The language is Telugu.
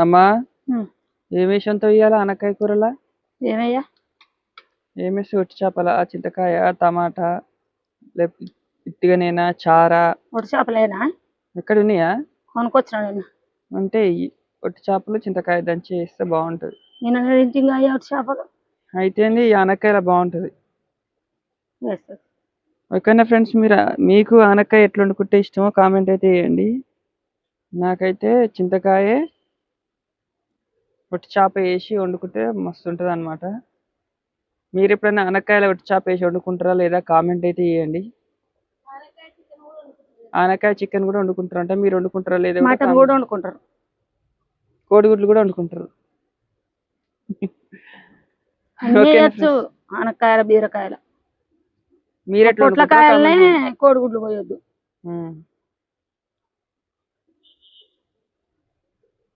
అమ్మా ఉమ్. ఏమేషంతో ఇయ్యాల ఆనకాయ కూరలా ఏమయ్యా ఏమేసి ఒట్టి చేపల చింతకాయ టమాటా లేకపోతే ఇత్తిగనేనా చారా ఒట్టి చేపలేనా ఎక్కడ ఉన్నాయా కొనుక్కొచ్చినా నేను అంటే ఒట్టి చేపలు చింతకాయ దంచి వేస్తే బాగుంటది. నేను ఇంటికి అయ్యా ఒట్టి చేపలు అయితే ఈ ఆనకాయలా బాగుంటది. వేస్తుంది. ఓకేనా ఫ్రెండ్స్, మీకు ఆనకాయ ఎట్లా వండుకుంటే ఇష్టమో కామెంట్ అయితే చేయండి. నాకైతే చింతకాయ ఒట్టి చేప వేసి వండుకుంటే మస్తు ఉంటుంది అనమాట. మీరు ఎప్పుడైనా ఆనకాయల ఒట్టి చేప వేసి వండుకుంటారా లేదా కామెంట్ అయితే చేయండి. ఆనకాయ చికెన్ కూడా వండుకుంటారు అంటే మీరు వండుకుంటారా లేదా మటన్ కూడా వండుకుంటారు, కోడిగుడ్లు కూడా వండుకుంటారు. అన్నీ వేయచ్చు. ఆనకాయల బీరకాయల మీరు ఎట్లా పొట్లకాయలనే కోడిగుడ్లు పోయొద్దు.